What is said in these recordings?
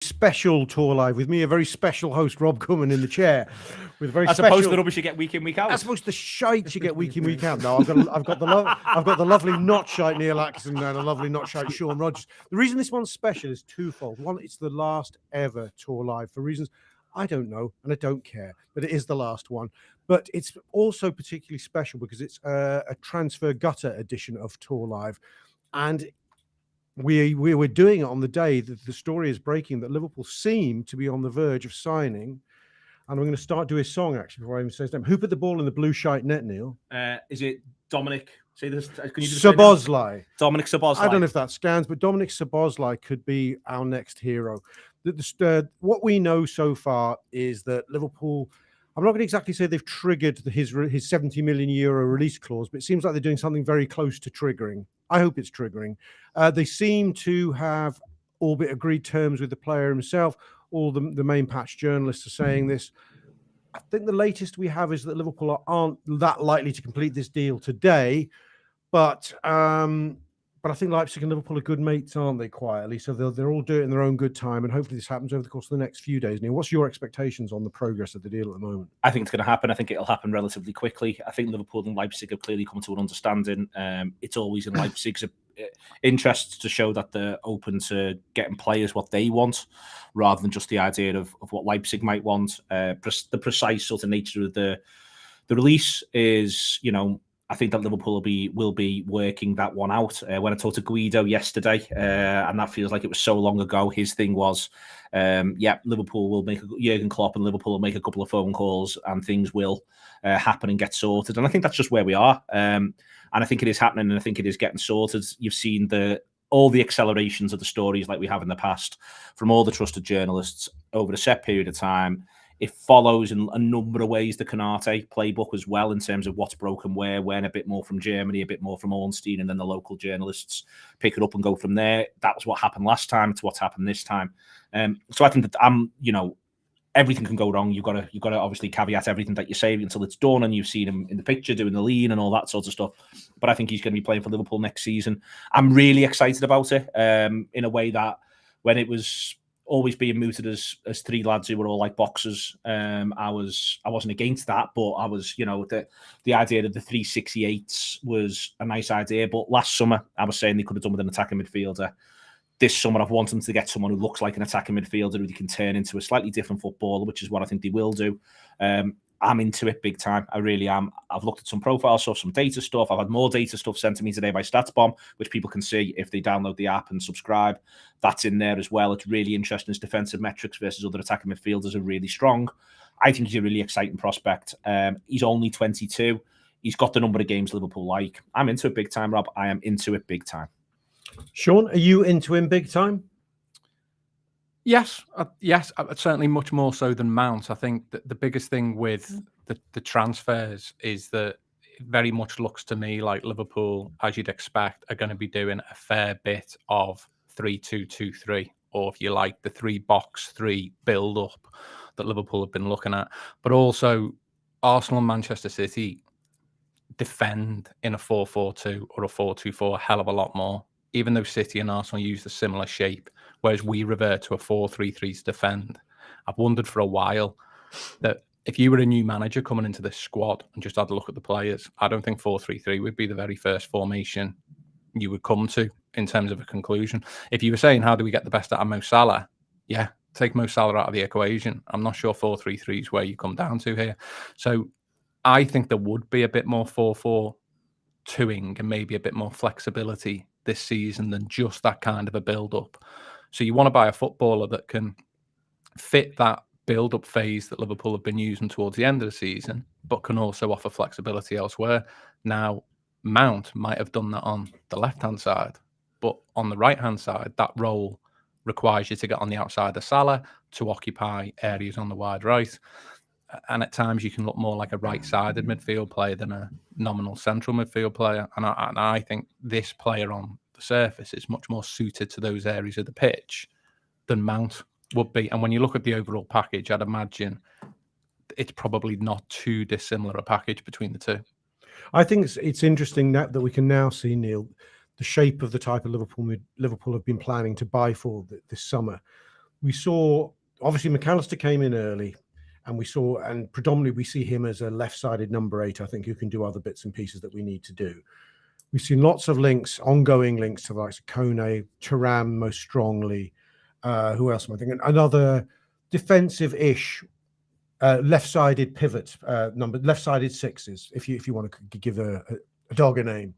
special tour live with me, a very special host, Rob Gutmann, in the chair. With very As opposed to the rubbish you get week in, week out. As opposed to the shite you get week in, week out. No, I've got the lovely not shite Neil Atkinson and a lovely not shite Sean Rogers. The reason this one's special is twofold. One, it's the last ever tour live for reasons I don't know and I don't care, but it is the last one. But it's also particularly special because it's a transfer gutter edition of Tour Live, and we were doing it on the day that the story is breaking that Liverpool seem to be on the verge of signing. And I'm going to start doing his song, actually, before I even say his name. Who put the ball in the blue shite net, Neil? Is it Dominik? Say this. Can you Szoboszlai. Dominik Szoboszlai. I don't know if that scans, but Dominik Szoboszlai could be our next hero. What we know so far is that Liverpool, I'm not going to exactly say they've triggered his 70 million euro release clause, but it seems like they're doing something very close to triggering. I hope it's triggering. They seem to have all but agreed terms with the player himself. All the main patch journalists are saying this. I think the latest we have is that Liverpool aren't that likely to complete this deal today, but I think Leipzig and Liverpool are good mates, aren't they, quietly? So they'll all do it in their own good time, and hopefully this happens over the course of the next few days. Neil, what's your expectations on the progress of the deal at the moment? I think it's going to happen. I think it'll happen relatively quickly. I think Liverpool and Leipzig have clearly come to an understanding. It's always in Leipzig's interest to show that they're open to getting players what they want, rather than just the idea of what Leipzig might want. The precise sort of nature of the release is, I think that Liverpool will be working that one out. When I talked to Guido yesterday, and that feels like it was so long ago, his thing was, Liverpool will make Jurgen Klopp and Liverpool will make a couple of phone calls and things will happen and get sorted. And I think that's just where we are. And I think it is happening, and I think it is getting sorted. You've seen all the accelerations of the stories like we have in the past from all the trusted journalists over a set period of time. It follows in a number of ways the Canate playbook as well, in terms of what's broken where, when, a bit more from Germany, a bit more from Ornstein, and then the local journalists pick it up and go from there. That was what happened last time. It's what's happened this time. So I think that everything can go wrong. You've got to obviously caveat everything that you say until it's done, and you've seen him in the picture doing the lean and all that sort of stuff. But I think he's going to be playing for Liverpool next season. I'm really excited about it, in a way that when it was always being mooted as three lads who were all like boxers, I wasn't against that, but I was, the idea of the 368s was a nice idea. But last summer, I was saying they could have done with an attacking midfielder. This summer, I've wanted them to get someone who looks like an attacking midfielder who they can turn into a slightly different footballer, which is what I think they will do. I'm into it big time. I really am. I've looked at some profile stuff, some data stuff. I've had more data stuff sent to me today by StatsBomb, which people can see if they download the app and subscribe. That's in there as well. It's really interesting. His defensive metrics versus other attacking midfielders are really strong. I think he's a really exciting prospect. He's only 22. He's got the number of games Liverpool like. I'm into it big time, Rob. I am into it big time. Sean, are you into him big time? Yes, certainly much more so than Mount. I think that the biggest thing with the transfers is that it very much looks to me like Liverpool, as you'd expect, are going to be doing a fair bit of 3-2-2-3, or if you like, the 3-box-3 build-up that Liverpool have been looking at. But also, Arsenal and Manchester City defend in a 4-4-2 or a 4-2-4 a hell of a lot more, even though City and Arsenal use a similar shape, whereas we revert to a 4-3-3 to defend. I've wondered for a while that if you were a new manager coming into this squad and just had a look at the players, I don't think 4-3-3 would be the very first formation you would come to in terms of a conclusion. If you were saying, how do we get the best out of Mo Salah? Yeah, take Mo Salah out of the equation. I'm not sure 4-3-3 is where you come down to here. So I think there would be a bit more 4-4-2ing and maybe a bit more flexibility this season than just that kind of a build-up. So you want to buy a footballer that can fit that build-up phase that Liverpool have been using towards the end of the season, but can also offer flexibility elsewhere. Now, Mount might have done that on the left-hand side, but on the right-hand side, that role requires you to get on the outside of Salah to occupy areas on the wide right. And at times you can look more like a right-sided midfield player than a nominal central midfield player. And I think this player on the surface is much more suited to those areas of the pitch than Mount would be. And when you look at the overall package, I'd imagine it's probably not too dissimilar a package between the two. I think it's interesting that we can now see, Neil, the shape of the type of Liverpool have been planning to buy for this summer. We saw, obviously, McAllister came in early, and predominantly we see him as a left-sided number 8, I think, who can do other bits and pieces that we need to do. We've seen lots of links, ongoing links to the likes of Kone, Thuram most strongly. Who else am I thinking? Another defensive-ish left-sided pivot left-sided 6s, if you want to give a dog a name.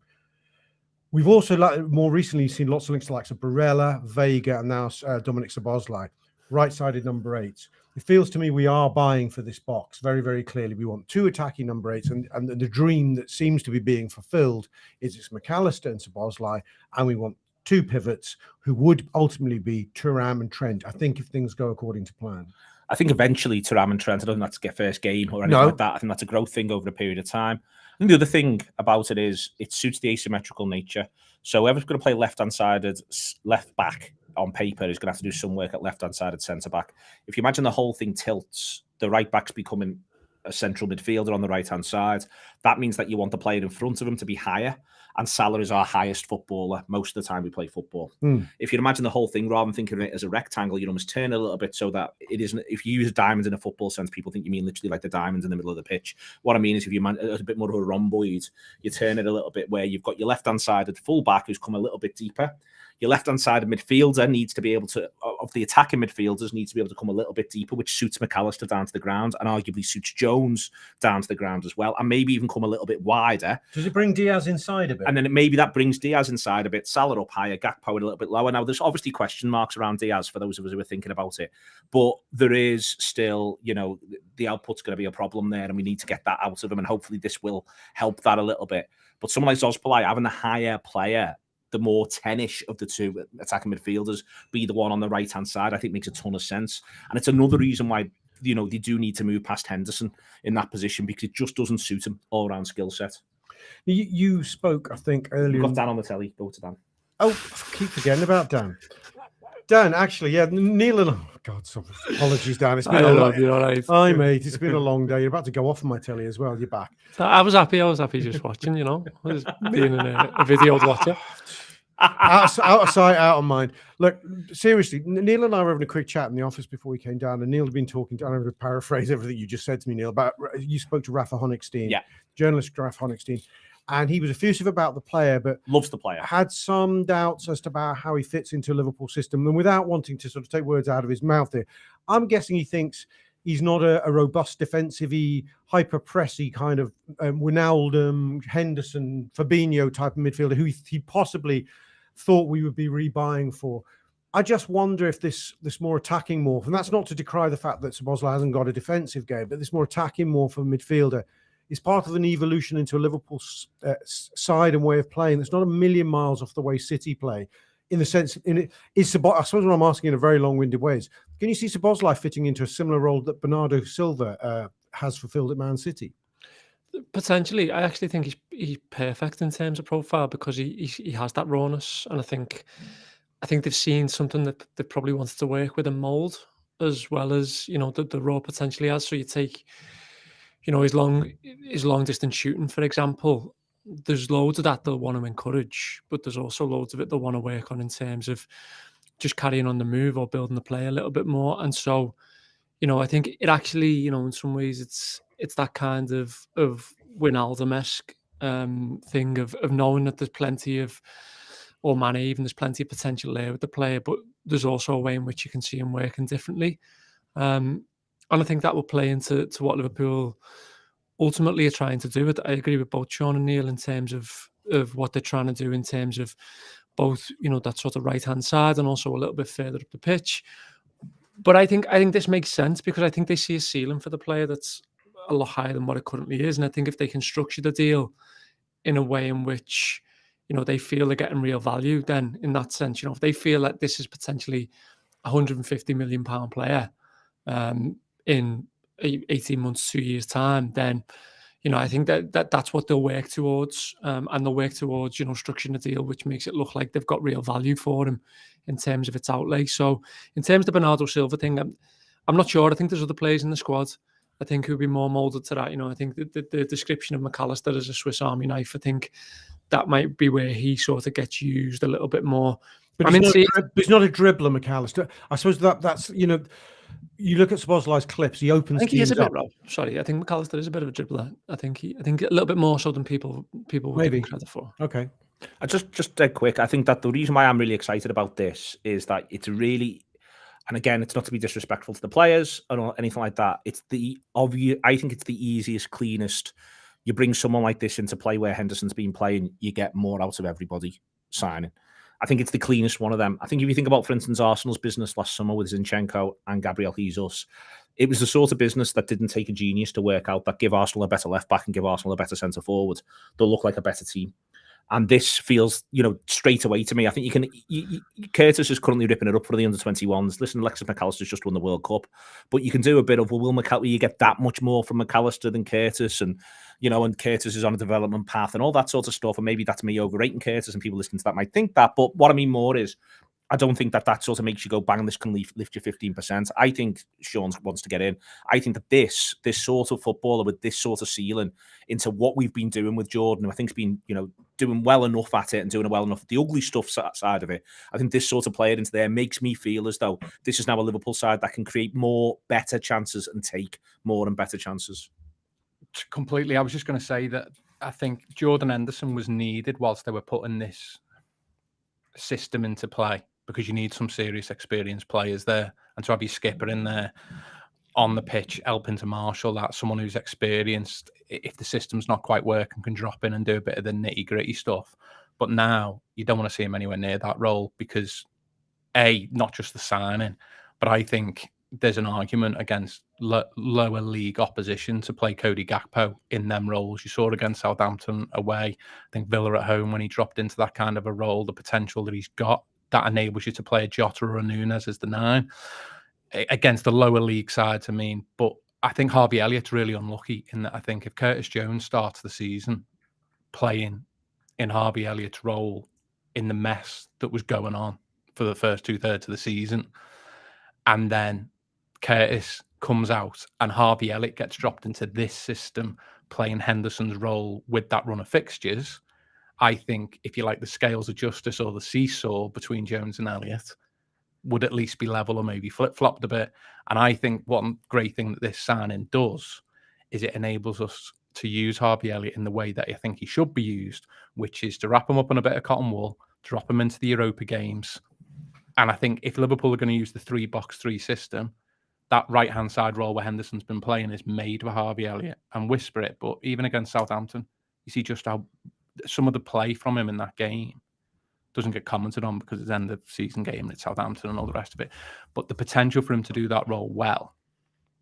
We've also more recently seen lots of links to the likes of Barella, Vega, and now Dominik Szoboszlai, right-sided number 8s. It feels to me we are buying for this box very, very clearly. We want 2 attacking number 8s, and the dream that seems to be being fulfilled is it's McAllister and Szoboszlai, and we want 2 pivots who would ultimately be Thuram and Trent, I think, if things go according to plan. I think eventually Thuram and Trent, I don't think that's get first game or anything like that. I think that's a growth thing over a period of time. And the other thing about it is it suits the asymmetrical nature. So whoever's going to play left-hand sided left back on paper is going to have to do some work at left-hand sided centre back. If you imagine the whole thing tilts, the right back's becoming a central midfielder on the right-hand side. That means that you want the player in front of him to be higher. And Salah is our highest footballer most of the time we play football. If you imagine the whole thing, rather than thinking of it as a rectangle, you almost turn it a little bit so that it isn't. If you use diamonds in a football sense, people think you mean literally like the diamonds in the middle of the pitch. What I mean is if you a bit more of a rhomboid, you turn it a little bit where you've got your left-hand sided full-back who's come a little bit deeper. Your left-hand sided midfielder needs to be able to, of the attacking midfielders, needs to be able to come a little bit deeper, which suits McAllister down to the ground and arguably suits Jones down to the ground as well, and maybe even come a little bit wider. Does it bring Diaz inside a bit? And then maybe that brings Diaz inside a bit, Salah up higher, Gakpo a little bit lower. Now, there's obviously question marks around Diaz for those of us who are thinking about it, but there is still, the output's going to be a problem there, and we need to get that out of him, and hopefully this will help that a little bit. But someone like Szoboszlai, having the higher player, the more 10-ish of the 2 attacking midfielders, be the one on the right-hand side, I think makes a ton of sense. And it's another reason why, they do need to move past Henderson in that position, because it just doesn't suit him all-round skill set. You spoke, I think, earlier. We've got Dan on the telly. Go to Dan. Oh, I keep forgetting about Dan. Dan, actually, yeah, Neil and God, apologies, Dan. It's been a long day. Hi, mate. It's been a long day. You're about to go off on my telly as well. You're back. So I was happy just watching, I was being a video watcher. Out of sight, out of mind. Look, seriously, Neil and I were having a quick chat in the office before we came down, and Neil had been talking to, I'm going to paraphrase everything you just said to me, Neil, about you spoke to Rafa Honigstein, journalist Rafa Honigstein, and he was effusive about the player, but loves the player. Had some doubts as to about how he fits into a Liverpool system. And without wanting to sort of take words out of his mouth there, I'm guessing he thinks he's not a robust defensive-y, hyper-pressy kind of Wijnaldum, Henderson, Fabinho type of midfielder who he possibly thought we would be rebuying for. I just wonder if this more attacking morph, and that's not to decry the fact that Szoboszlai hasn't got a defensive game, but this more attacking morph of midfielder is part of an evolution into a Liverpool side and way of playing that's not a million miles off the way City play. In the sense, I suppose what I'm asking in a very long-winded way is, can you see Szoboszlai fitting into a similar role that Bernardo Silva has fulfilled at Man City? Potentially. I actually think he's perfect in terms of profile because he has that rawness, and I think they've seen something that they probably wanted to work with and mould, as well as the raw potential he has. So you take his long distance shooting, for example. There's loads of that they'll want to encourage, but there's also loads of it they'll want to work on in terms of just carrying on the move or building the play a little bit more. And so, I think it actually, in some ways, it's that kind of Wijnaldum-esque thing of knowing that there's plenty of, or Mane even, there's plenty of potential there with the player, but there's also a way in which you can see him working differently. And I think that will play into what Liverpool ultimately are trying to do. I agree with both Sean and Neil in terms of what they're trying to do in terms of both, that sort of right-hand side and also a little bit further up the pitch. But I think this makes sense because I think they see a ceiling for the player that's a lot higher than what it currently is. And I think if they can structure the deal in a way in which, they feel they're getting real value, then in that sense, if they feel like this is potentially £150 million player in 18 months, 2 years time, then, I think that's what they'll work towards. And they'll work towards, structuring a deal which makes it look like they've got real value for him in terms of its outlay. So in terms of the Bernardo Silva thing, I'm not sure. I think there's other players in the squad, I think, who'd be more moulded to that. I think the description of McAllister as a Swiss Army knife, I think that might be where he sort of gets used a little bit more. But I mean, he's not a dribbler, McAllister. I suppose that's you look at Szoboszlai's clips. He opens. I think he is a teams bit, up. Rob. Sorry, I think McAllister is a bit of a dribbler. I think a little bit more so than people would give him credit for. Okay. I just dead quick. I think that the reason why I'm really excited about this is that it's really, and again, it's not to be disrespectful to the players or anything like that. It's the obvious. I think it's the easiest, cleanest. You bring someone like this into play where Henderson's been playing, you get more out of everybody signing. I think it's the cleanest one of them. I think if you think about, for instance, Arsenal's business last summer with Zinchenko and Gabriel Jesus, it was the sort of business that didn't take a genius to work out, that give Arsenal a better left back and give Arsenal a better centre forward. They'll look like a better team. And this feels, straight away to me. I think Curtis is currently ripping it up for the under-21s. Listen, Alexis McAllister's just won the World Cup. But you can do a bit of, will you get that much more from McAllister than Curtis? And, and Curtis is on a development path and all that sort of stuff. And maybe that's me overrating Curtis, and people listening to that might think that. But what I mean more is, I don't think that sort of makes you go, bang, this can lift you 15%. I think Sean wants to get in. I think that this sort of footballer with this sort of ceiling into what we've been doing with Jordan, who I think's been, doing well enough at it and doing well enough at the ugly stuff side of it. I think this sort of player into there makes me feel as though this is now a Liverpool side that can create more better chances and take more and better chances. Completely. I was just going to say that I think Jordan Henderson was needed whilst they were putting this system into play, because you need some serious experienced players there, and to have your skipper in there on the pitch helping to marshal that, someone who's experienced, if the system's not quite working, can drop in and do a bit of the nitty gritty stuff. But now you don't want to see him anywhere near that role, because not just the signing, but I think there's an argument against lower league opposition to play Cody Gakpo in them roles. You saw it against Southampton away. I think Villa at home, when he dropped into that kind of a role, the potential that he's got, that enables you to play a Jota or a Nunes as the 9 against the lower league sides. I mean, but I think Harvey Elliott's really unlucky in that I think if Curtis Jones starts the season playing in Harvey Elliott's role in the mess that was going on for the first 2/3 of the season, and then Curtis comes out and Harvey Elliott gets dropped into this system playing Henderson's role with that run of fixtures, I think, if you like, the scales of justice or the seesaw between Jones and Elliott would at least be level or maybe flip-flopped a bit. And I think one great thing that this signing does is it enables us to use Harvey Elliott in the way that I think he should be used, which is to wrap him up in a bit of cotton wool, drop him into the Europa games. And I think if Liverpool are going to use the 3-box-3 system, that right-hand side role where Henderson's been playing is made for Harvey Elliott, and whisper it. But even against Southampton, you see just how some of the play from him in that game doesn't get commented on because it's the end of season game and it's Southampton and all the rest of it. But the potential for him to do that role well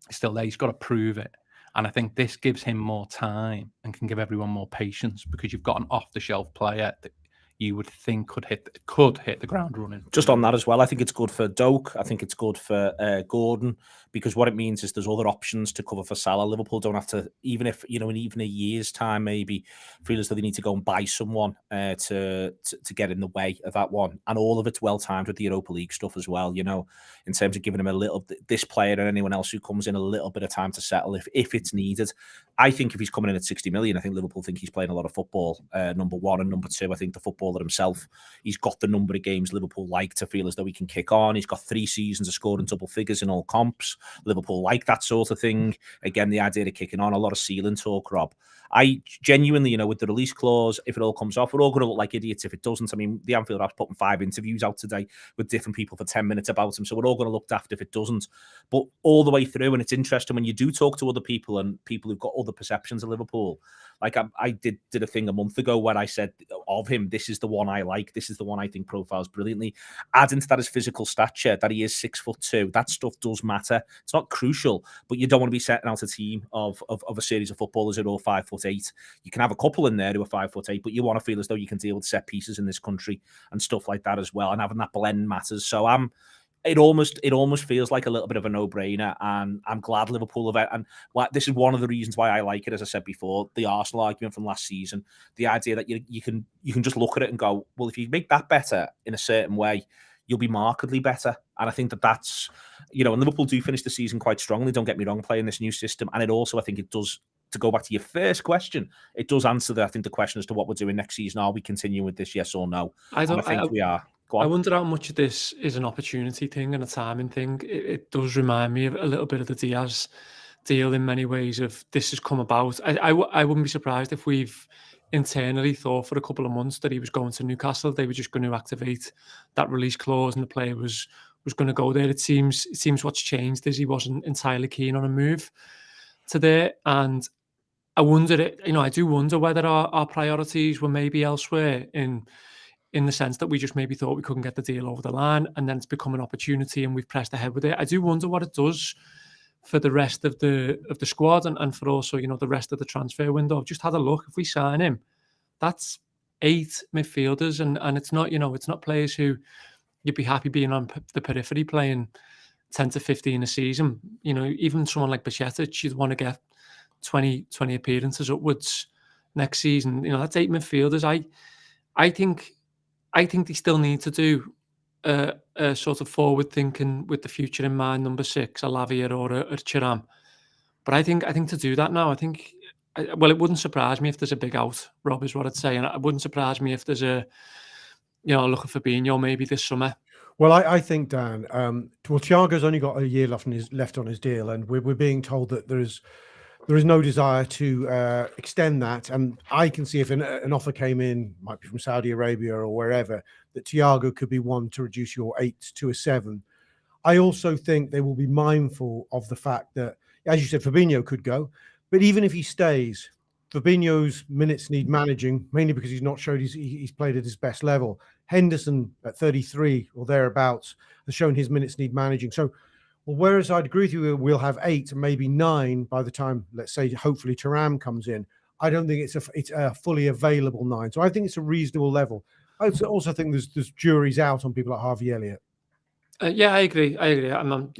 is still there. He's got to prove it. And I think this gives him more time and can give everyone more patience, because you've got an off-the-shelf player that you would think could hit the ground running. Just on that as well, I think it's good for Doak. I think it's good for Gordon, because what it means is there's other options to cover for Salah. Liverpool don't have to, even if, in even a year's time, maybe feel as though they need to go and buy someone to get in the way of that one. And all of it's well timed with the Europa League stuff as well, in terms of giving him a little, this player and anyone else who comes in, a little bit of time to settle if it's needed. I think if he's coming in at 60 million, I think Liverpool think he's playing a lot of football, number one. And number two, I think the footballer himself, he's got the number of games Liverpool like to feel as though he can kick on. He's got 3 seasons of scoring double figures in all comps. Liverpool like that sort of thing. Again, the idea of kicking on, a lot of ceiling talk, Rob. I genuinely, with the release clause, if it all comes off, we're all going to look like idiots if it doesn't. I mean, the Anfield Wrap's putting 5 interviews out today with different people for 10 minutes about him, so we're all going to look daft if it doesn't. But all the way through, and it's interesting when you do talk to other people and people who've got other perceptions of Liverpool. Like I did a thing a month ago where I said of him, this is the one I like, this is the one I think profiles brilliantly. Adding to that his physical stature, that he is 6'2", that stuff does matter. It's not crucial, but you don't want to be setting out a team of a series of footballers who are all 5'8". You can have a couple in there who are 5'8", but you want to feel as though you can deal with set pieces in this country and stuff like that as well. And having that blend matters. So it almost feels like a little bit of a no-brainer, and I'm glad Liverpool have. And this is one of the reasons why I like it, as I said before, the Arsenal argument from last season, the idea that you can just look at it and go, well, if you make that better in a certain way, you'll be markedly better. And I think that's, and Liverpool do finish the season quite strongly, don't get me wrong, playing this new system. And it also, I think it does, to go back to your first question, it does answer I think the question as to what we're doing next season. Are we continuing with this, yes or no? I think we are. Go on. I wonder how much of this is an opportunity thing and a timing thing. It does remind me of a little bit of the Diaz deal in many ways. Of this has come about. I wouldn't be surprised if we've internally thought for a couple of months that he was going to Newcastle. They were just going to activate that release clause, and the player was going to go there. It seems what's changed is he wasn't entirely keen on a move to there, and I wonder, I do wonder whether our priorities were maybe elsewhere in the sense that we just maybe thought we couldn't get the deal over the line, and then it's become an opportunity and we've pressed ahead with it. I do wonder what it does for the rest of the squad and for also, the rest of the transfer window. I've just had a look. If we sign him, that's 8 midfielders, and it's not, it's not players who you'd be happy being on the periphery playing 10 to 15 a season. Even someone like Bajcetic, you'd want to get 20 appearances upwards next season. That's 8 midfielders. I think they still need to do a sort of forward thinking with the future in mind, number 6, a Lavia or a Thuram. But I think to do that now, it wouldn't surprise me if there's a big out, Rob, is what I'd say. And it wouldn't surprise me if there's a look at Fabinho maybe this summer. Well, I think, Dan, Thiago's only got a year left on his deal, and we're being told that there is no desire to extend that. And I can see if an offer came in, might be from Saudi Arabia or wherever, that Thiago could be one to reduce your 8 to a 7. I also think they will be mindful of the fact that, as you said, Fabinho could go, but even if he stays, Fabinho's minutes need managing, mainly because he's not showed he's played at his best level. Henderson at 33 or thereabouts has shown his minutes need managing. So, whereas I'd agree with you, we'll have 8, maybe 9 by the time, let's say, hopefully Thuram comes in. I don't think it's a fully available 9. So I think it's a reasonable level. I also think there's juries out on people like Harvey Elliott. Yeah, I agree. I'm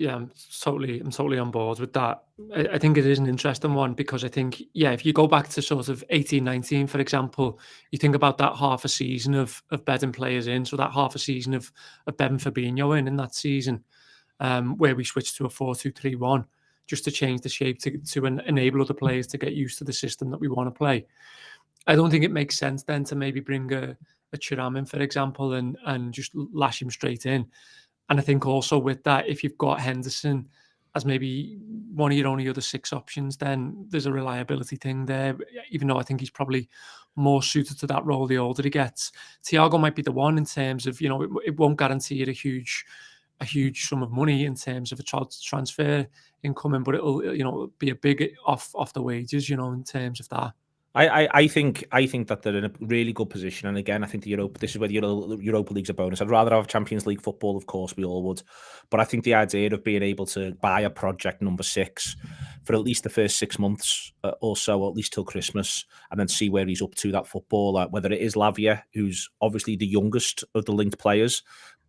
totally on board with that. I think it is an interesting one because I think, if you go back to sort of 18-19, for example, you think about that half a season of bedding players in. So that half a season of bedding Fabinho in that season, where we switched to a 4-2-3-1 just to change the shape to enable other players to get used to the system that we want to play. I don't think it makes sense then to maybe bring a Thuram in, for example, and just lash him straight in. And I think also with that, if you've got Henderson as maybe one of your only other 6 options, then there's a reliability thing there, even though I think he's probably more suited to that role the older he gets. Thiago might be the one in terms of, it won't guarantee you a huge sum of money in terms of a transfer incoming, but it'll, be a big off the wages, in terms of that. I think that they're in a really good position, and again, I think this is where the Europa League's a bonus. I'd rather have Champions League football, of course, we all would, but I think the idea of being able to buy a project number 6 for at least the first 6 months or so, at least till Christmas, and then see where he's up to, that footballer, whether it is Lavia, who's obviously the youngest of the linked players,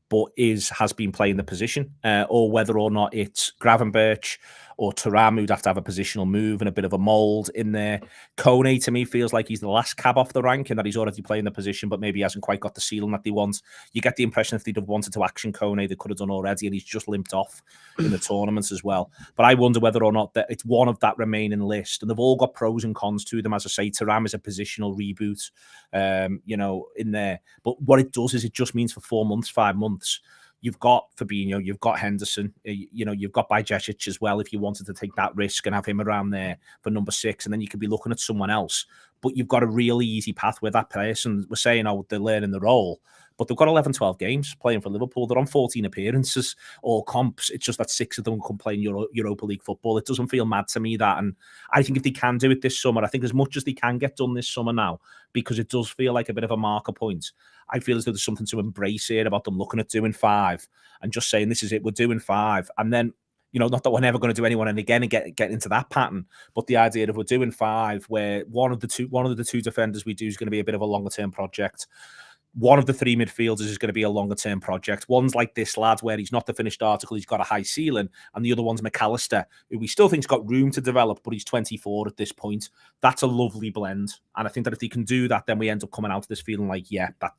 but has been playing the position, or whether or not it's Gravenberch or Thuram, who'd have to have a positional move and a bit of a mould in there. Kone, to me, feels like he's the last cab off the rank and that he's already playing the position, but maybe he hasn't quite got the ceiling that they want. You get the impression if they'd have wanted to action Kone, they could have done already, and he's just limped off in the tournaments as well. But I wonder whether or not that it's one of that remaining list, and they've all got pros and cons to them. As I say, Thuram is a positional reboot, in there. But what it does is it just means for 4 months, 5 months, you've got Fabinho, you've got Henderson, you've got Bajcetic as well if you wanted to take that risk and have him around there for number 6, and then you could be looking at someone else. But you've got a really easy path with that person. We're saying, they're learning the role, but they've got 11, 12 games playing for Liverpool. They're on 14 appearances, all comps. It's just that 6 of them can play in Europa League football. It doesn't feel mad to me, that. And I think if they can do it this summer, I think as much as they can get done this summer now, because it does feel like a bit of a marker point, I feel as though there's something to embrace here about them looking at doing 5 and just saying, this is it, we're doing 5. And then, not that we're never going to do anyone and again and get into that pattern, but the idea of we're doing 5 where one of the two defenders we do is going to be a bit of a longer term project. One of the 3 midfielders is going to be a longer term project. One's like this lad where he's not the finished article, he's got a high ceiling, and the other one's McAllister, who we still think's got room to develop, but he's 24 at this point. That's a lovely blend. And I think that if they can do that, then we end up coming out of this feeling like,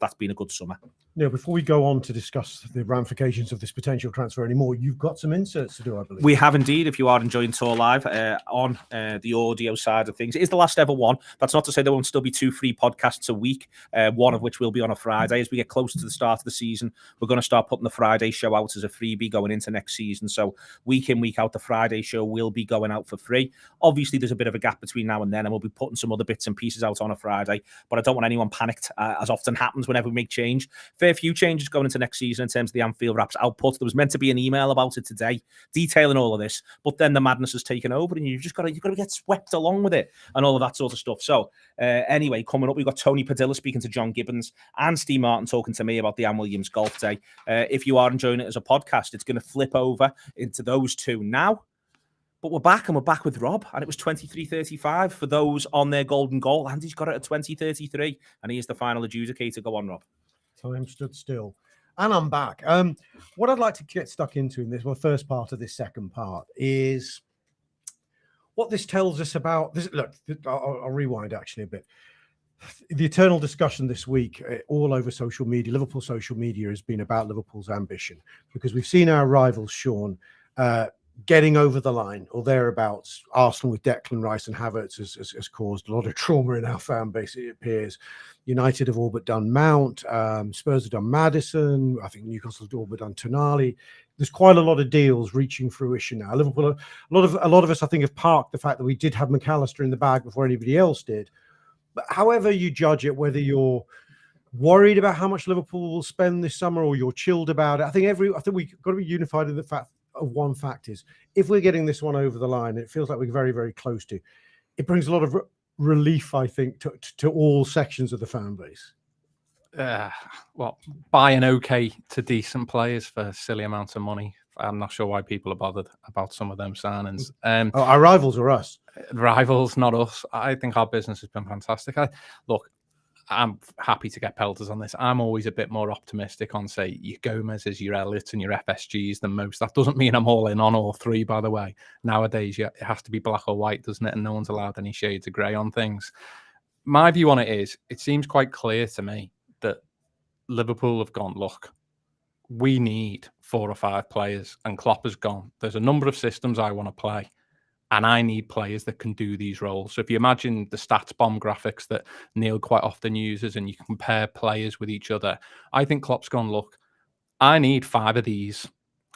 that's been a good summer. Neil, before we go on to discuss the ramifications of this potential transfer anymore, you've got some inserts to do, I believe. We have indeed. If you are enjoying Tour Live on the audio side of things, it is the last ever one. That's not to say there won't still be 2 free podcasts a week, one of which will be on a Friday. As we get closer to the start of the season, we're going to start putting the Friday show out as a freebie going into next season. So week in, week out, the Friday show will be going out for free. Obviously, there's a bit of a gap between now and then, and we'll be putting some other bits and pieces out on a Friday. But I don't want anyone panicked, as often happens whenever we make change. Fair few changes going into next season in terms of the Anfield Wrap's output. There was meant to be an email about it today detailing all of this, but then the madness has taken over and you've got to get swept along with it and all of that sort of stuff. So anyway, coming up, we've got Tony Padilla speaking to John Gibbons and Steve Martin talking to me about the Ann Williams Golf Day. If you are enjoying it as a podcast, it's going to flip over into those two now. But we're back, and we're back with Rob, and it was 23.35 for those on their golden goal. Andy's got it at 20.33, and he is the final adjudicator. Go on, Rob. Time stood still. And I'm back. What I'd like to get stuck into in this, well, first part of this second part is what this tells us about this. Look, I'll rewind actually a bit. The eternal discussion this week all over social media, Liverpool social media, has been about Liverpool's ambition, because we've seen our rivals, Sean, getting over the line or thereabouts. Arsenal with Declan Rice and Havertz has caused a lot of trauma in our fan base, it appears. United have all but done Mount. Spurs have done Maddison. I think Newcastle have all but done Tonali. There's quite a lot of deals reaching fruition now. Liverpool, a lot of us, I think, have parked the fact that we did have McAllister in the bag before anybody else did. But however you judge it, whether you're worried about how much Liverpool will spend this summer or you're chilled about it, I think we've got to be unified in the fact of one fact is, if we're getting this one over the line, it feels like we're very, very close to. It brings a lot of relief, I think, to all sections of the fan base. Well, buying okay to decent players for silly amounts of money. I'm not sure why people are bothered about some of them signings. Our rivals are us. Rivals, not us. I think our business has been fantastic. Look, I'm happy to get pelters on this. I'm always a bit more optimistic on, say, your Gomez's, your Elliott's and your FSG's than most. That doesn't mean I'm all in on all three, by the way. Nowadays, it has to be black or white, doesn't it? And no one's allowed any shades of grey on things. My view on it is, it seems quite clear to me that Liverpool have gone, look, we need 4 or 5 players. And Klopp has gone, there's a number of systems I want to play, and I need players that can do these roles. So if you imagine the stats bomb graphics that Neil quite often uses, and you can compare players with each other, I think Klopp's gone, look, I need 5 of these.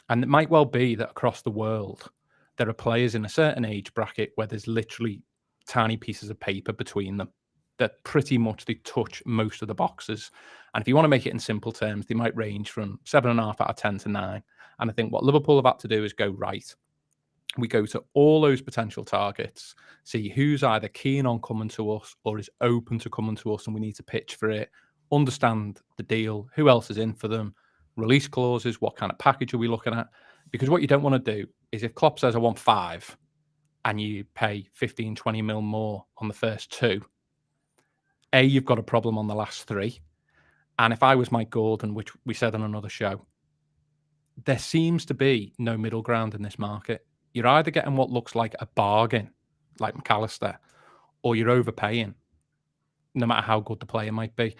And it might well be that across the world, there are players in a certain age bracket where there's literally tiny pieces of paper between them that pretty much they touch most of the boxes. And if you want to make it in simple terms, they might range from 7.5 out of 10 to 9. And I think what Liverpool have had to do is go, right, we go to all those potential targets, see who's either keen on coming to us or is open to coming to us, and we need to pitch for it, understand the deal, who else is in for them, release clauses, what kind of package are we looking at? Because what you don't want to do is, if Klopp says, I want 5, and you pay 15, 20 mil more on the first 2, A, you've got a problem on the last 3. And if I was Mike Gordon, which we said on another show, there seems to be no middle ground in this market. You're either getting what looks like a bargain, like McAllister, or you're overpaying, no matter how good the player might be.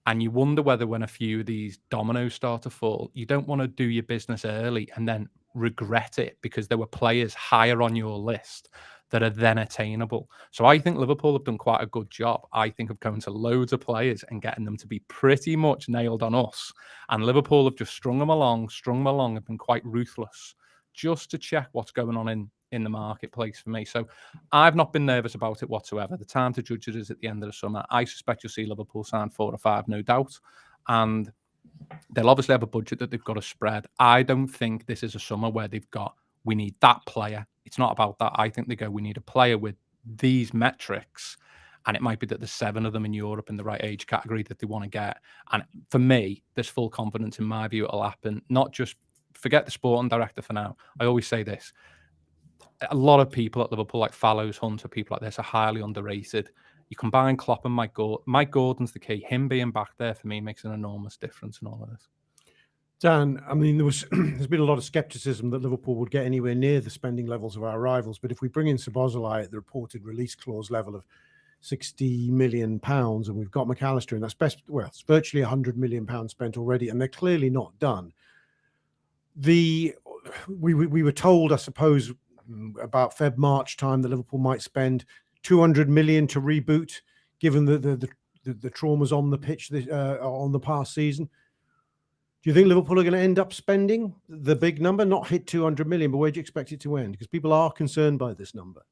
And you wonder whether, when a few of these dominoes start to fall, you don't want to do your business early and then regret it because there were players higher on your list that are then attainable. So I think Liverpool have done quite a good job, I think, of going to loads of players and getting them to be pretty much nailed on us. And Liverpool have just strung them along, and been quite ruthless just to check what's going on in the marketplace for me. So I've not been nervous about it whatsoever. The time to judge it is at the end of the summer. I suspect you'll see Liverpool sign 4 or 5, no doubt. And they'll obviously have a budget that they've got to spread. I don't think this is a summer where they've got, we need that player. It's not about that. I think they go, we need a player with these metrics. And it might be that there's 7 of them in Europe in the right age category that they want to get. And for me, there's full confidence in my view it'll happen. Not just, forget the sporting director for now. I always say this. A lot of people at Liverpool, like Fallows, Hunter, people like this, are highly underrated. You combine Klopp and Mike Gordon's the key. Him being back there, for me, makes an enormous difference in all of this. Dan, I mean, there's been a lot of scepticism that Liverpool would get anywhere near the spending levels of our rivals. But if we bring in Szoboszlai at the reported release clause level of £60 million, and we've got McAllister, and it's virtually £100 million spent already, and they're clearly not done. We were told, I suppose, about March time that Liverpool might spend 200 million to reboot, given the traumas on the pitch on the past season. Do you think Liverpool are going to end up spending the big number, not hit 200 million, but where do you expect it to end? Because people are concerned by this number.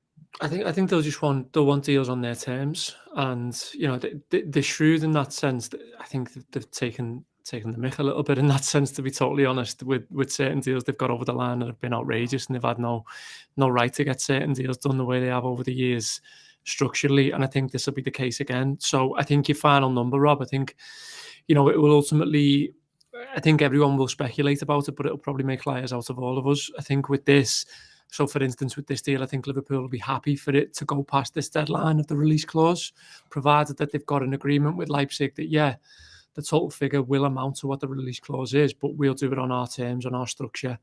I think they'll want deals on their terms, and they're shrewd in that sense. I think they've taken the mick a little bit in that sense, to be totally honest, with certain deals they've got over the line that have been outrageous, and they've had no right to get certain deals done the way they have over the years structurally. And I think this will be the case again. So I think your final number, Rob, I think it will ultimately, I think everyone will speculate about it, but it'll probably make liars out of all of us. I think with this, so for instance, with this deal, I think Liverpool will be happy for it to go past this deadline of the release clause, provided that they've got an agreement with Leipzig that, the total figure will amount to what the release clause is, but we'll do it on our terms, on our structure,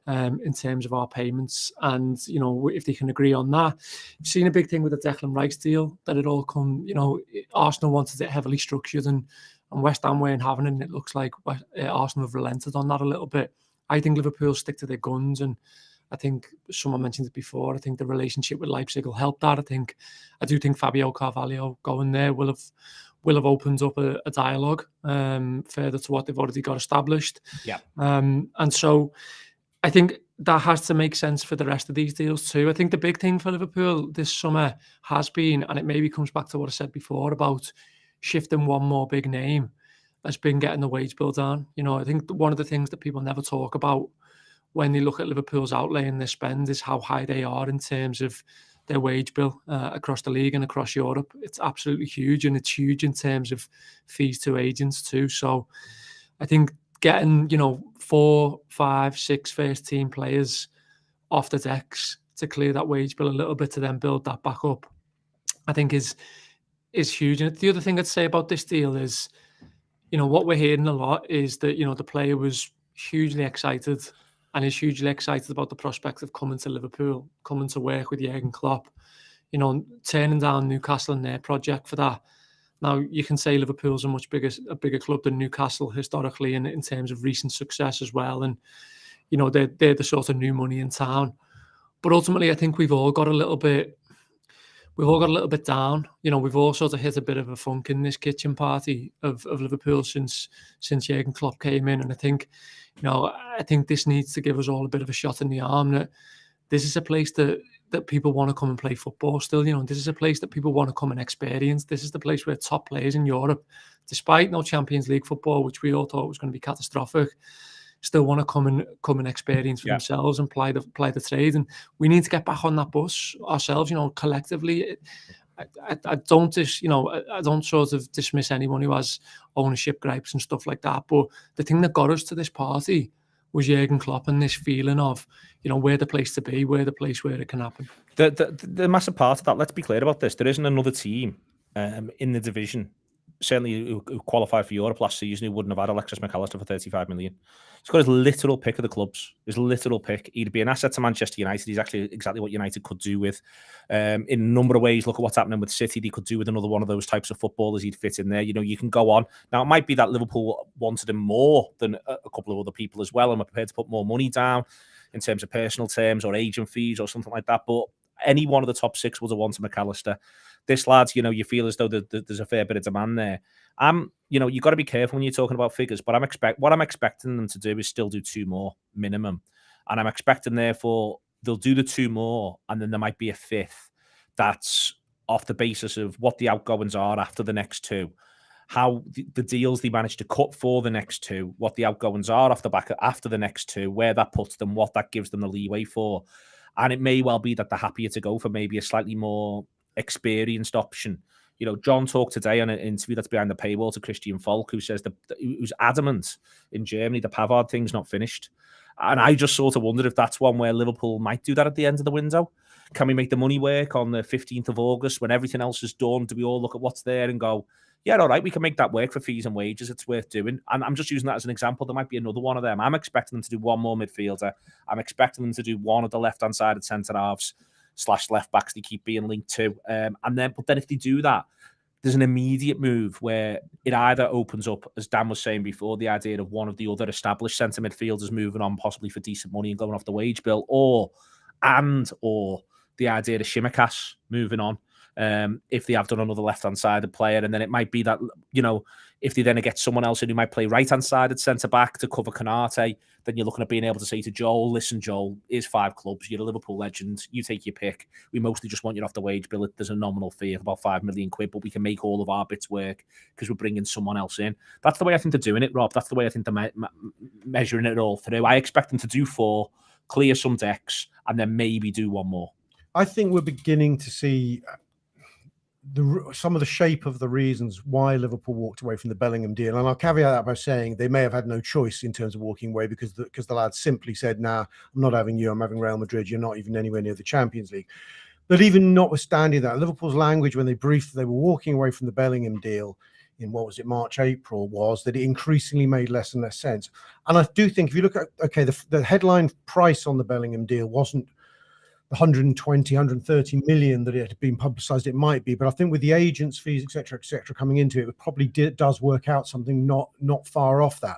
in terms of our payments. And, if they can agree on that. You've seen a big thing with the Declan Rice deal, that it all Arsenal wanted it heavily structured, and West Ham weren't having it, and it looks like Arsenal have relented on that a little bit. I think Liverpool stick to their guns, and I think someone mentioned it before. I think the relationship with Leipzig will help that. I do think Fabio Carvalho going there will have opened up a dialogue further to what they've already got established. Yeah. And so I think that has to make sense for the rest of these deals too. I think the big thing for Liverpool this summer has been, and it maybe comes back to what I said before about shifting one more big name, has been getting the wage bill down. I think one of the things that people never talk about when they look at Liverpool's outlay and their spend is how high they are in terms of their wage bill across the league and across Europe. It's absolutely huge, and it's huge in terms of fees to agents too. So I think getting 4, 5, 6 first team players off the decks to clear that wage bill a little bit to then build that back up, I think is huge. And the other thing I'd say about this deal is, what we're hearing a lot is that the player was hugely excited and is hugely excited about the prospect of coming to Liverpool, coming to work with Jurgen Klopp, turning down Newcastle and their project for that. Now, you can say Liverpool's a much bigger club than Newcastle historically in terms of recent success as well. And, they're the sort of new money in town. But ultimately, I think we've all got a little bit down. We've all sort of hit a bit of a funk in this kitchen party of Liverpool since Jurgen Klopp came in. And I think, this needs to give us all a bit of a shot in the arm that this is a place that people want to come and play football still. This is a place that people want to come and experience. This is the place where top players in Europe, despite no Champions League football, which we all thought was going to be catastrophic, still want to come and experience for themselves and play the trade. And we need to get back on that bus ourselves, collectively. I don't sort of dismiss anyone who has ownership gripes and stuff like that. But the thing that got us to this party was Jurgen Klopp and this feeling of, we're the place to be, we're the place where it can happen. The massive part of that, let's be clear about this, there isn't another team in the division, certainly who qualified for Europe last season, who wouldn't have had Alexis McAllister for 35 million. He's got his literal pick of the clubs. His literal pick. He'd be an asset to Manchester United. He's actually exactly what United could do with. In a number of ways, look at what's happening with City. They could do with another one of those types of footballers. He'd fit in there. You can go on. Now, it might be that Liverpool wanted him more than a couple of other people as well, and were prepared to put more money down in terms of personal terms or agent fees or something like that. But any one of the top 6 would have wanted McAllister. This lad, you feel as though there's a fair bit of demand there. You've got to be careful when you're talking about figures, but what I'm expecting them to do is still do 2 more minimum. And I'm expecting, therefore, they'll do the 2 more, and then there might be a 5th that's off the basis of what the outgoings are after the next 2, how the deals they manage to cut for the next 2, what the outgoings are off the back after the next 2, where that puts them, what that gives them the leeway for. And it may well be that they're happier to go for maybe a slightly more experienced option. John talked today on an interview that's behind the paywall to Christian Falk, who says who's adamant in Germany the Pavard thing's not finished. And I just sort of wondered if that's one where Liverpool might do that at the end of the window. Can we make the money work on the 15th of August when everything else is done? Do we all look at what's there and go, yeah, all right, we can make that work for fees and wages. It's worth doing. And I'm just using that as an example. There might be another one of them. I'm expecting them to do 1 more midfielder. I'm expecting them to do 1 at the left-hand side of centre-halves. / left backs they keep being linked to. But then if they do that, there's an immediate move where it either opens up, as Dan was saying before, the idea of one of the other established centre midfielders moving on, possibly for decent money and going off the wage bill, or the idea of Shimikas moving on. If they have done another left-hand sided player, and then it might be that, if they then get someone else in who might play right-hand sided centre-back to cover Konate, then you're looking at being able to say to Joel, listen, Joel, here's 5 clubs, you're a Liverpool legend, you take your pick, we mostly just want you off the wage bill, there's a nominal fee of about £5 million, but we can make all of our bits work because we're bringing someone else in. That's the way I think they're doing it, Rob. That's the way I think they're measuring it all through. I expect them to do 4, clear some decks, and then maybe do 1 more. I think we're beginning to see some of the shape of the reasons why Liverpool walked away from the Bellingham deal. And I'll caveat that by saying they may have had no choice in terms of walking away because the lads simply said, nah, I'm not having you, I'm having Real Madrid, you're not even anywhere near the Champions League. But even notwithstanding that, Liverpool's language when they briefed they were walking away from the Bellingham deal in, March, April, was that it increasingly made less and less sense. And I do think if you look at, the headline price on the Bellingham deal wasn't 120, 130 million that it had been publicised it might be, but I think with the agents' fees, etc., coming into it, it probably does work out something not far off that.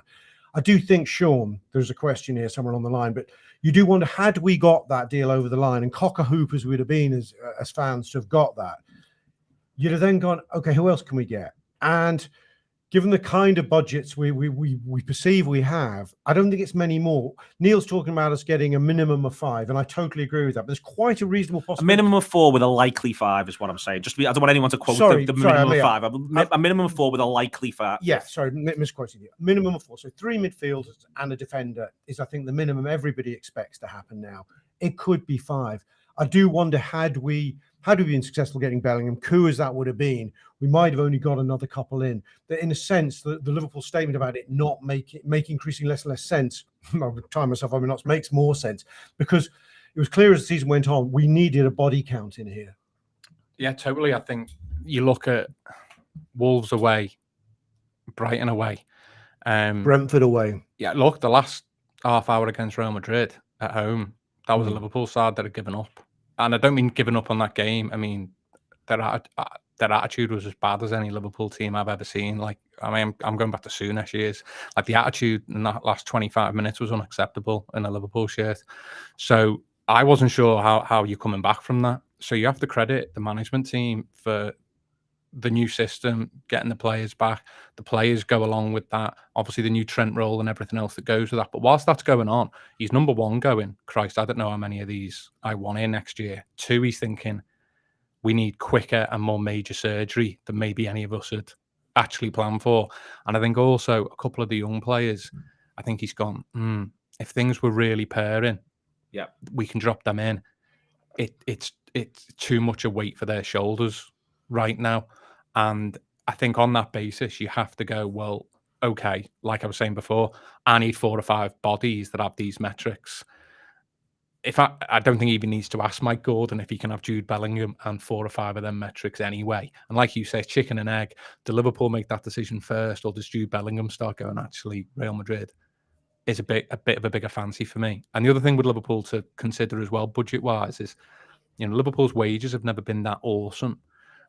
I do think, Sean, there's a question here somewhere on the line, but you do wonder, had we got that deal over the line, and cock-a-hoop as we'd have been as fans to have got that, you'd have then gone, okay, who else can we get? And given the kind of budgets we perceive we have, I don't think it's many more. Neil's talking about us getting a minimum of 5, and I totally agree with that. But there's quite a reasonable possibility. A minimum of 4 with a likely 5 is what I'm saying. I don't want anyone to quote the minimum of 5. A minimum of 4 with a likely 5. Yeah, sorry, misquoting you. Minimum of 4. So 3 midfielders and a defender is, I think, the minimum everybody expects to happen now. It could be 5. I do wonder, had we been successful getting Bellingham, cool as that would have been, we might have only got another couple in. That, in a sense, the Liverpool statement about it not making increasingly less and less sense, I'll time myself up, makes more sense, because it was clear as the season went on, we needed a body count in here. Yeah, totally. I think you look at Wolves away, Brighton away, Brentford away. Yeah, look, the last half hour against Real Madrid at home, that was a Liverpool side that had given up. And I don't mean giving up on that game. I mean, their attitude was as bad as any Liverpool team I've ever seen. Like, I'm going back to Souness years. Like, the attitude in that last 25 minutes was unacceptable in a Liverpool shirt. So I wasn't sure how you're coming back from that. So you have to credit the management team for the new system, getting the players back. The players go along with that. Obviously, the new Trent role and everything else that goes with that. But whilst that's going on, he's number 1 going, Christ, I don't know how many of these I want in next year. 2, he's thinking, we need quicker and more major surgery than maybe any of us had actually planned for. And I think also a couple of the young players, I think he's gone, if things were really pairing, yeah, we can drop them in. It's too much a weight for their shoulders right now. And I think on that basis, you have to go, well, okay, like I was saying before, I need 4 or 5 bodies that have these metrics. I don't think he even needs to ask Mike Gordon if he can have Jude Bellingham and 4 or 5 of them metrics anyway. And like you say, chicken and egg, do Liverpool make that decision first, or does Jude Bellingham start going, actually, Real Madrid is a bit of a bigger fancy for me? And the other thing with Liverpool to consider as well, budget-wise, is, Liverpool's wages have never been that awesome.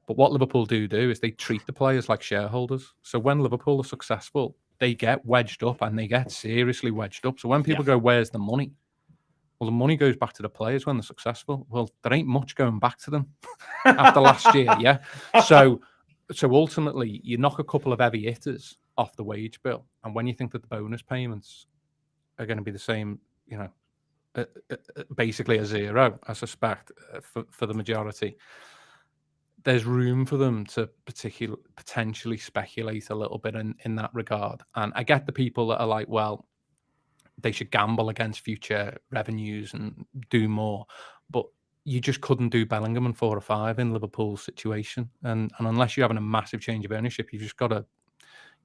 But what Liverpool do is they treat the players like shareholders. So when Liverpool are successful, they get wedged up, and they get seriously wedged up. So when people go, where's the money? Well, the money goes back to the players when they're successful. Well, there ain't much going back to them after last year, yeah? So ultimately, you knock a couple of heavy hitters off the wage bill. And when you think that the bonus payments are going to be the same, basically a 0, I suspect, for the majority, there's room for them to potentially speculate a little bit in that regard. And I get the people that are like, well, they should gamble against future revenues and do more. But you just couldn't do Bellingham and 4 or 5 in Liverpool's situation. And unless you're having a massive change of ownership, you've just got to...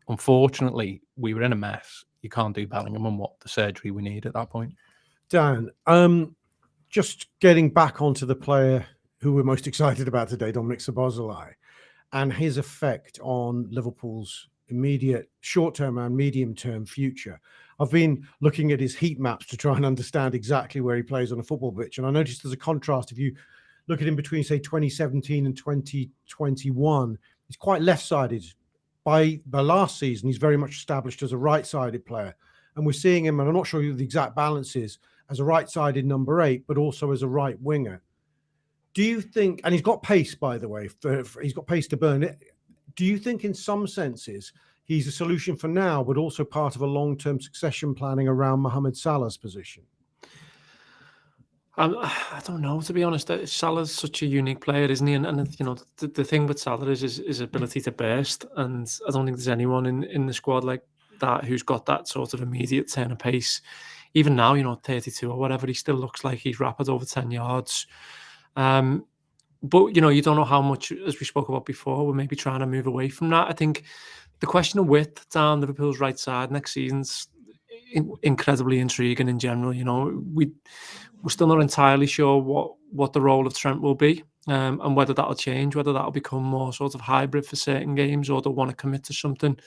Unfortunately, we were in a mess. You can't do Bellingham and what the surgery we need at that point. Dan, just getting back onto the player who we're most excited about today, Dominik Szoboszlai, and his effect on Liverpool's immediate short-term and medium-term future. I've been looking at his heat maps to try and understand exactly where he plays on a football pitch, and I noticed there's a contrast. If you look at him between, say, 2017 and 2021, he's quite left-sided. By last season, he's very much established as a right-sided player. And we're seeing him, and I'm not sure the exact balance is, as a right-sided number 8, but also as a right winger. Do you think, and he's got pace, by the way, he's got pace to burn it. Do you think in some senses he's a solution for now, but also part of a long-term succession planning around Mohamed Salah's position? I don't know, to be honest. Salah's such a unique player, isn't he? And you know, the thing with Salah is his ability to burst, and I don't think there's anyone in the squad like that who's got that sort of immediate turn of pace. Even now, you know, 32 or whatever, he still looks like he's rapid over 10 yards. But, you know, you don't know how much, as we spoke about before, we're maybe trying to move away from that. I think the question of width down Liverpool's right side next season's incredibly intriguing in general. You know, we're still not entirely sure what the role of Trent will be, and whether that'll change, whether that'll become more sort of hybrid for certain games, or they'll want to commit to something.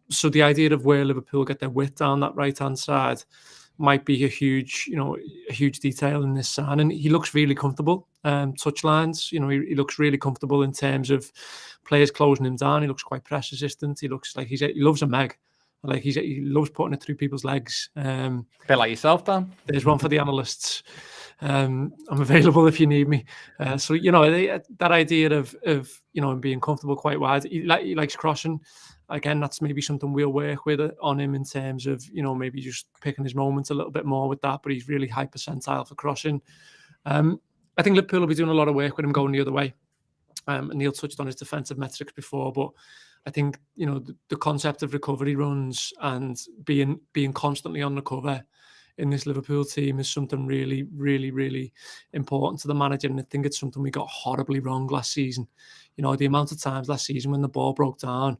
So the idea of where Liverpool get their width down that right-hand side might be a huge detail in this signing. He looks really comfortable. Touch lines, you know, he looks really comfortable in terms of players closing him down. He looks quite press resistant. He looks like he loves a meg. Like he loves putting it through people's legs. A bit like yourself, Dan. There's one for the analysts. I'm available if you need me. So you know that idea of you know him being comfortable quite wide. He likes crossing. Again, that's maybe something we'll work with on him in terms of, you know, maybe just picking his moments a little bit more with that. But he's really high percentile for crossing. I think Liverpool will be doing a lot of work with him going the other way. And Neil touched on his defensive metrics before, but I think, you know, the concept of recovery runs and being constantly on the cover in this Liverpool team is something really, really, really important to the manager. And I think it's something we got horribly wrong last season. You know, the amount of times last season when the ball broke down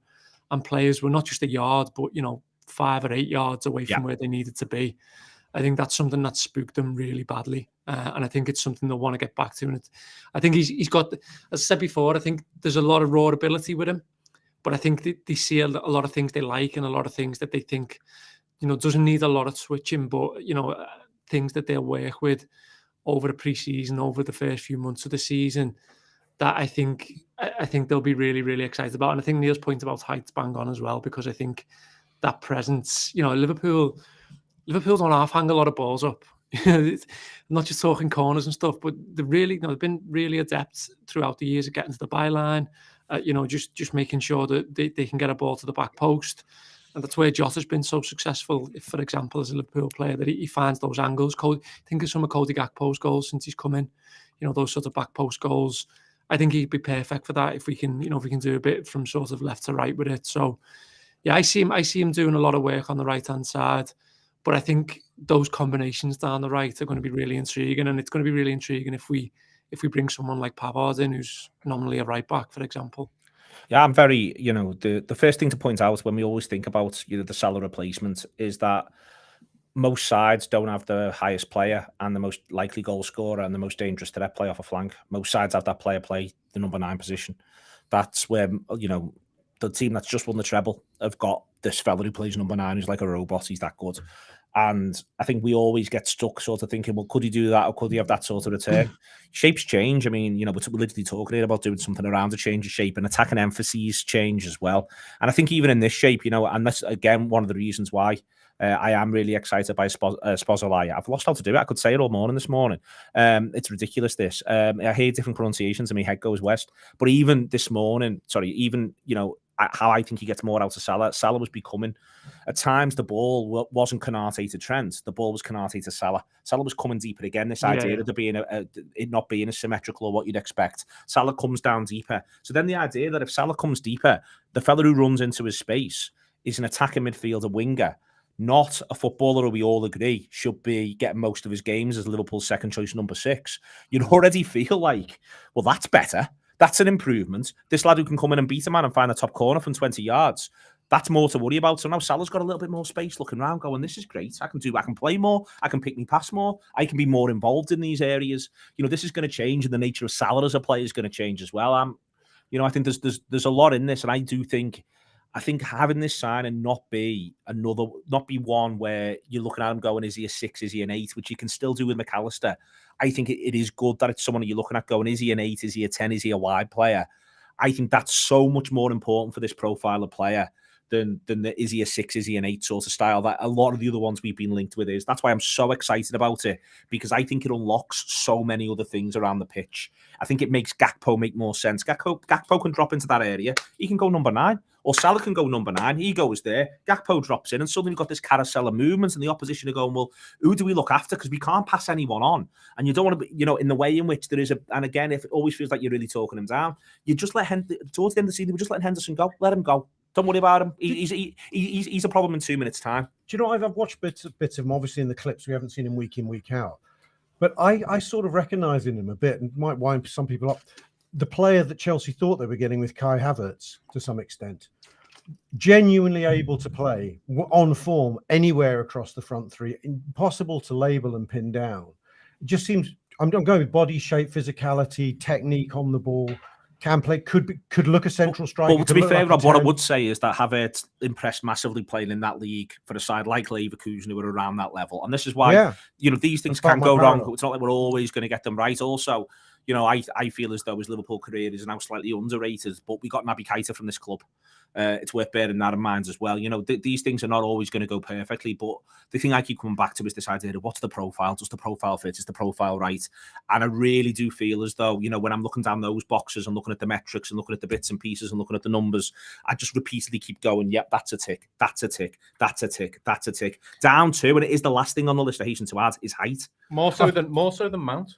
and players were not just a yard, but, you know, 5 or 8 yards away from where they needed to be. I think that's something that spooked them really badly. And I think it's something they'll want to get back to. And I think he's got, as I said before, I think there's a lot of raw ability with him. But I think they see a lot of things they like and a lot of things that they think, you know, doesn't need a lot of switching, but, you know, things that they'll work with over the pre-season, over the first few months of the season, that I think they'll be really, really excited about. And I think Neil's point about height's bang on as well, because I think that presence, you know, Liverpool don't half hang a lot of balls up. Not just talking corners and stuff, but they've really, you know, they've been really adept throughout the years of getting to the byline. You know, just making sure that they can get a ball to the back post. And that's where Jota's been so successful, for example, as a Liverpool player, that he finds those angles. Think of some of Cody Gakpo's goals since he's come in, you know, those sort of back post goals. I think he'd be perfect for that if we can do a bit from sort of left to right with it. So, yeah, I see him doing a lot of work on the right-hand side. But I think those combinations down the right are going to be really intriguing. And it's going to be really intriguing if we bring someone like Pavard in, who's nominally a right back, for example. Yeah, I'm very, you know, the first thing to point out when we always think about, you know, the Salah replacement is that most sides don't have the highest player and the most likely goal scorer and the most dangerous threat play off a flank. Most sides have that player play the number 9 position. That's where, you know, the team that's just won the treble have got this fella who plays number 9 who's like a robot. He's that good. And I think we always get stuck sort of thinking, well, could he do that or could he have that sort of return? Shapes change. I mean, you know, we're literally talking here about doing something around a change of shape, and attacking emphases change as well. And I think even in this shape, you know, and that's, again, one of the reasons why I am really excited by Szoboszlai. I've lost how to do it. I could say it all morning this morning. It's ridiculous, this. I hear different pronunciations and my head goes west. But even this morning, you know, how I think he gets more out of Salah. Salah was becoming, at times, the ball wasn't Konate to Trent. The ball was Konate to Salah. Salah was coming deeper again. This idea of there being it not being as symmetrical or what you'd expect. Salah comes down deeper. So then the idea that if Salah comes deeper, the fella who runs into his space is an attacking midfielder winger, not a footballer who we all agree should be getting most of his games as Liverpool's second choice number 6. You'd already feel like, well, that's better. That's an improvement. This lad who can come in and beat a man and find a top corner from 20 yards, that's more to worry about. So now Salah's got a little bit more space looking around going, this is great. I can play more. I can pick me pass more. I can be more involved in these areas. You know, this is going to change, and the nature of Salah as a player is going to change as well. You know, I think there's a lot in this, and I do think I think having this sign and not be one where you're looking at him going, is he a 6, is he an 8, which you can still do with McAllister. I think it is good that it's someone you're looking at going, is he an 8, is he a 10, is he a wide player? I think that's so much more important for this profile of player than the is he a 6, is he an 8 sort of style that a lot of the other ones we've been linked with is. That's why I'm so excited about it, because I think it unlocks so many other things around the pitch. I think it makes Gakpo make more sense. Gakpo can drop into that area. He can go number 9. Or Salah can go number 9. He goes there. Gakpo drops in, and suddenly you've got this carousel of movements, and the opposition are going, well, who do we look after? Because we can't pass anyone on. And you don't want to be, in the way in which there is and again, if it always feels like you're really talking him down, you just let towards the end of the season, we're just letting Henderson go. Let him go. Don't worry about him. He's a problem in 2 minutes' time. Do you know, I've watched bits of him, obviously, in the clips. We haven't seen him week in, week out. But I sort of recognise in him a bit, and might wind some people up, the player that Chelsea thought they were getting with Kai Havertz to some extent. Genuinely able to play on form anywhere across the front three, impossible to label and pin down. It just seems, I'm going with body shape, physicality, technique on the ball. Can play, could look a central striker. Well, to be fair, Rob, what I would say is that Havertz impressed massively playing in that league for a side like Leverkusen who were around that level. And this is why, these things can go wrong. It's not like we're always going to get them right. Also, I feel as though his Liverpool career is now slightly underrated, but we got Naby Keita from this club. It's worth bearing that in mind as well. These things are not always going to go perfectly, but the thing I keep coming back to is this idea of what's the profile? Does the profile fit? Is the profile right? And I really do feel as though, when I'm looking down those boxes and looking at the metrics and looking at the bits and pieces and looking at the numbers, I just repeatedly keep going, yep, that's a tick, that's a tick, that's a tick, that's a tick. Down to, and it is the last thing on the list I hasten to add, is height. More so than Mount.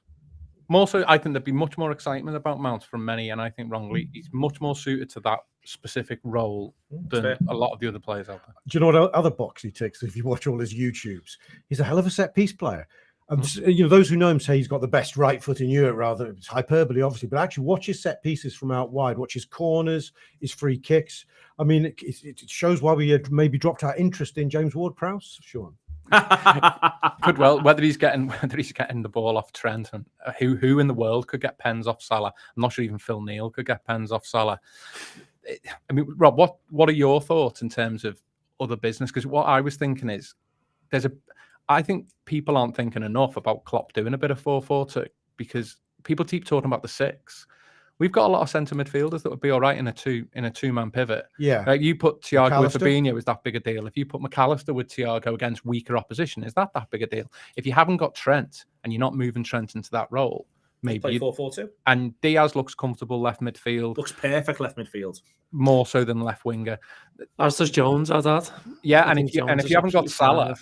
More so, I think there'd be much more excitement about Mount from many, and I think wrongly, he's much more suited to that specific role than a lot of the other players out there. Do you know what other box he ticks? If you watch all his YouTubes, he's a hell of a set piece player. Those who know him say he's got the best right foot in Europe. Rather, it's hyperbole, obviously, but actually, watch his set pieces from out wide. Watch his corners, his free kicks. I mean, it shows why we had maybe dropped our interest in James Ward-Prowse, Sean. Could well, whether he's getting the ball off Trent, and who in the world could get pens off Salah? I'm not sure even Phil Neal could get pens off Salah. I mean, Rob, what are your thoughts in terms of other business? Because what I was thinking is, I think people aren't thinking enough about Klopp doing a bit of 4-4-2, because people keep talking about the 6. We've got a lot of centre midfielders that would be all right in a two-man pivot. Yeah. Like you put Thiago with Fabinho, is that big a deal? If you put McAllister with Thiago against weaker opposition, is that big a deal? If you haven't got Trent and you're not moving Trent into that role, maybe play 4-4-2. And Diaz looks comfortable left midfield. Looks perfect left midfield. More so than left winger. As does Jones, as that. Yeah, and if you haven't got Salah,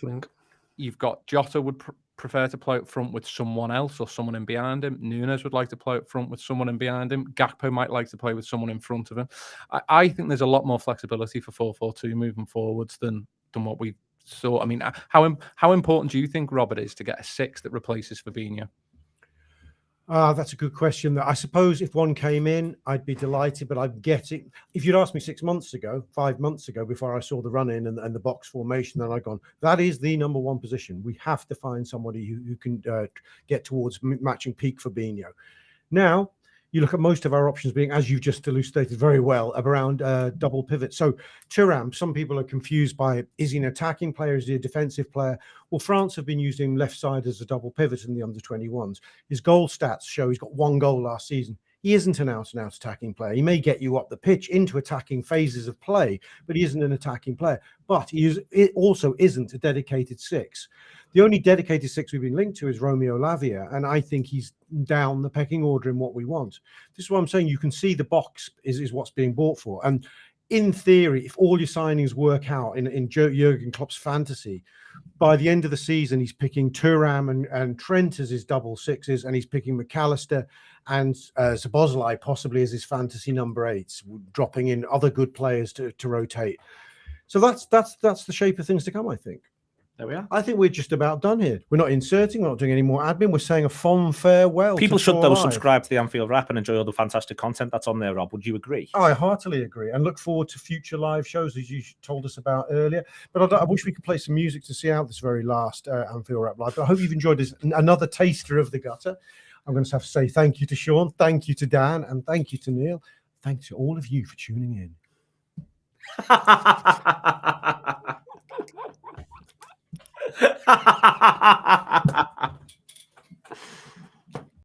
you've got Jota would prefer to play up front with someone else or someone in behind him. Nunes would like to play up front with someone in behind him. Gakpo might like to play with someone in front of him. I think there's a lot more flexibility for 4-4-2 moving forwards than what we saw. I mean, how important do you think, Robert, is to get a 6 that replaces Fabinho? That's a good question. I suppose if one came in, I'd be delighted, but I'd get it. If you'd asked me 6 months ago, 5 months ago, before I saw the run-in and the box formation, then I'd gone, that is the number one position. We have to find somebody who can get towards matching peak Fabinho. Now, you look at most of our options being, as you've just elucidated very well, around double pivot. So Thuram, some people are confused by, is he an attacking player? Is he a defensive player? Well, France have been using left side as a double pivot in the under-21s. His goal stats show he's got 1 goal last season. He isn't an out-and-out attacking player. He may get you up the pitch into attacking phases of play, but he isn't an attacking player. But it also isn't a dedicated 6. The only dedicated 6 we've been linked to is Romeo Lavia, and I think he's down the pecking order in what we want. This is what I'm saying. You can see the box is what's being bought for. And in theory, if all your signings work out in Jurgen Klopp's fantasy, by the end of the season, he's picking Thuram and Trent as his double 6s, and he's picking McAllister and Szoboszlai possibly as his fantasy number 8s, dropping in other good players to rotate. So that's the shape of things to come, I think. There we are. I think we're just about done here. We're not inserting, we're not doing any more admin. We're saying a fond farewell. People should, though, subscribe to the Anfield Wrap and enjoy all the fantastic content that's on there, Rob. Would you agree? Oh, I heartily agree. And look forward to future live shows, as you told us about earlier. But I wish we could play some music to see out this very last Anfield Wrap live. But I hope you've enjoyed this. Another taster of the gutter. I'm going to have to say thank you to Sean, thank you to Dan, and thank you to Neil. Thanks to all of you for tuning in.